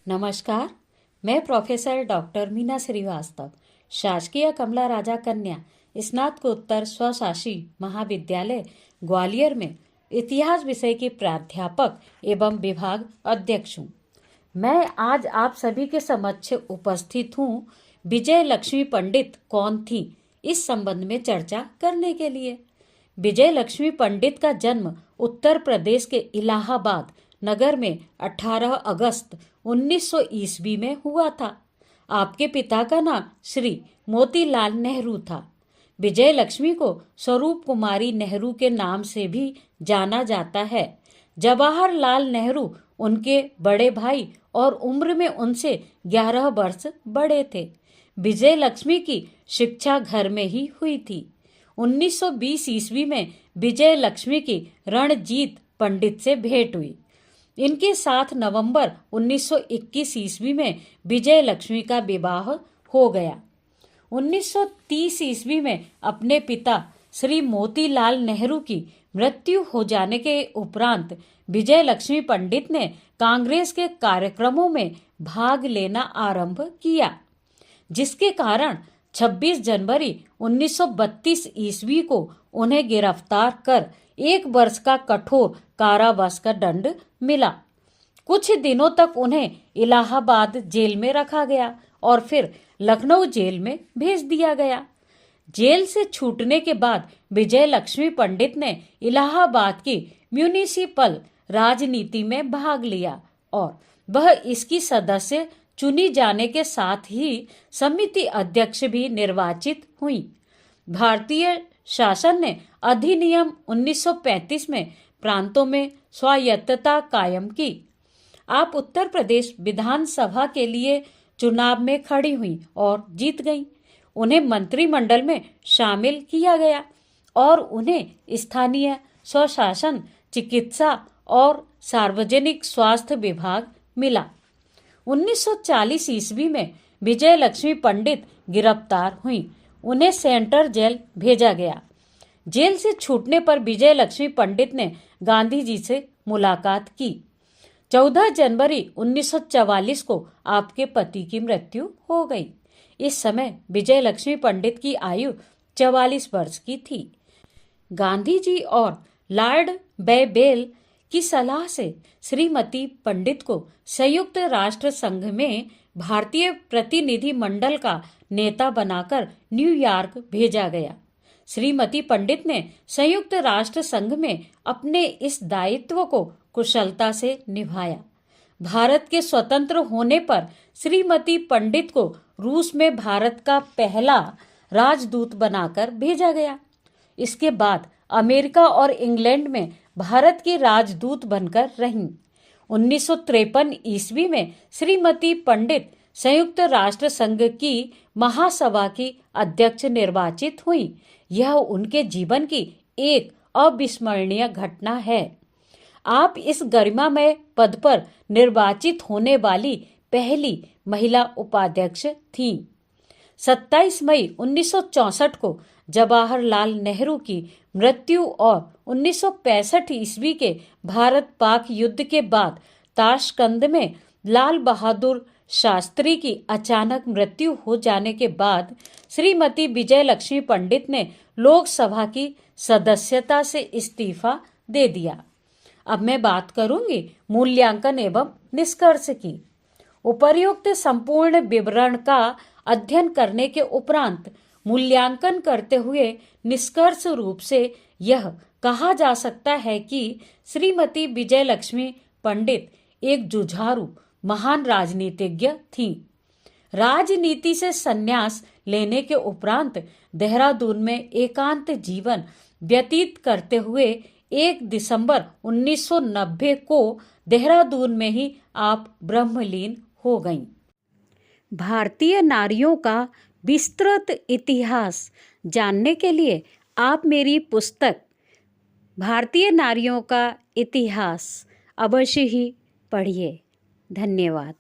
नमस्कार। मैं professor doctor Meena Srivastava, शासकीय कमला राजा कन्या स्नातकोत्तर स्वशासी महाविद्यालय ग्वालियर में इतिहास विषय की प्राध्यापक एवं विभाग अध्यक्ष हूँ। मैं आज आप सभी के समक्ष उपस्थित हूँ विजय लक्ष्मी पंडित कौन थी, इस संबंध में चर्चा करने के लिए। विजय लक्ष्मी पंडित का जन्म उत्तर प्रदेश के इलाहाबाद नगर में 18 अगस्त 1900 ईस्वी में हुआ था। आपके पिता का नाम श्री मोतीलाल नेहरू था। विजय लक्ष्मी को स्वरूप कुमारी नेहरू के नाम से भी जाना जाता है। जवाहरलाल नेहरू उनके बड़े भाई और उम्र में उनसे 11 वर्ष बड़े थे। विजय लक्ष्मी की शिक्षा घर में ही हुई थी। 1920 ईस्वी में विजय लक्ष्मी की रणजीत पंडित से भेंट हुई। इनके साथ नवंबर 1921 ईस्वी में विजय लक्ष्मी का विवाह हो गया। 1930 ईस्वी में अपने पिता श्री मोतीलाल नेहरू की मृत्यु हो जाने के उपरांत विजय लक्ष्मी पंडित ने कांग्रेस के कार्यक्रमों में भाग लेना आरंभ किया, जिसके कारण 26 जनवरी 1932 ईस्वी को उन्हें गिरफ्तार कर 1 वर्ष का कठोर कारावास का दंड मिला। कुछ दिनों तक उन्हें इलाहाबाद जेल में रखा गया और फिर लखनऊ जेल में भेज दिया गया। जेल से छूटने के बाद विजय लक्ष्मी पंडित ने इलाहाबाद की म्युनिसिपल राजनीति में भाग लिया और वह इसकी सदस्य चुनी जाने के साथ ही समिति अध्यक्ष भी निर्वाचित हुई। भारतीय शासन ने अधिनियम 1935 में प्रांतों में स्वायत्तता कायम की। आप उत्तर प्रदेश विधानसभा के लिए चुनाव में खड़ी हुई और जीत गई। उन्हें मंत्रिमंडल में शामिल किया गया और उन्हें स्थानीय स्वशासन, चिकित्सा और सार्वजनिक स्वास्थ्य विभाग मिला। 1940 ईस्वी में विजय लक्ष्मी पंडित गिरफ्तार हुई। उन्हें सेंट्रल जेल भेजा गया। जेल से छूटने पर विजय लक्ष्मी पंडित ने गांधी जी से मुलाकात की। 14 जनवरी 1944 को आपके पति की मृत्यु हो गई। इस समय विजय लक्ष्मी पंडित की आयु 44 वर्ष की थी। गांधी जी और लॉर्ड बेबेल की सलाह से श्रीमती पंडित को संयुक्त राष्ट्र संघ में भारतीय प्रतिनिधि मंडल का नेता बनाकर न्यूयॉर्क भेजा गया। श्रीमती पंडित ने संयुक्त राष्ट्र संघ में अपने इस दायित्व को कुशलता से निभाया। भारत के स्वतंत्र होने पर श्रीमती पंडित को रूस में भारत का पहला राजदूत बनाकर भेजा गया। इसके बाद अमेरिका और इंग्लैंड में भारत की राजदूत बनकर रहीं। 1953 ईस्वी में श्रीमती पंडित संयुक्त राष्ट्र संघ की महासभा की अध्यक्ष निर्वाचित हुई। यह उनके जीवन की एक अविस्मरणीय घटना है। आप इस गरिमामय पद पर निर्वाचित होने वाली पहली महिला उपाध्यक्ष थीं। 27 मई 1964 को जवाहरलाल नेहरू की मृत्यु और 1965 ईस्वी के भारत पाक युद्ध के बाद ताशकंद में लाल बहादुर शास्त्री की अचानक मृत्यु हो जाने के बाद श्रीमती विजय लक्ष्मी पंडित ने लोकसभा की सदस्यता से इस्तीफा दे दिया। अब मैं बात करूंगी मूल्यांकन एवं निष्कर्ष की। उपर्युक्त संपूर्ण विवरण का अध्ययन करने के उपरांत मूल्यांकन करते हुए निष्कर्ष रूप से यह कहा जा सकता है कि श्रीमती विजय लक्ष्मी पंडित एक जुझारू महान राजनीतिज्ञ थीं। राजनीति से संन्यास लेने के उपरांत देहरादून में एकांत जीवन व्यतीत करते हुए 1 दिसंबर 1990 को देहरादून में ही आप ब्रह्मलीन हो गईं। भारतीय नारियों का विस्तृत इतिहास जानने के लिए आप मेरी पुस्तक भारतीय नारियों का इतिहास अवश्य ही पढ़िए। धन्यवाद।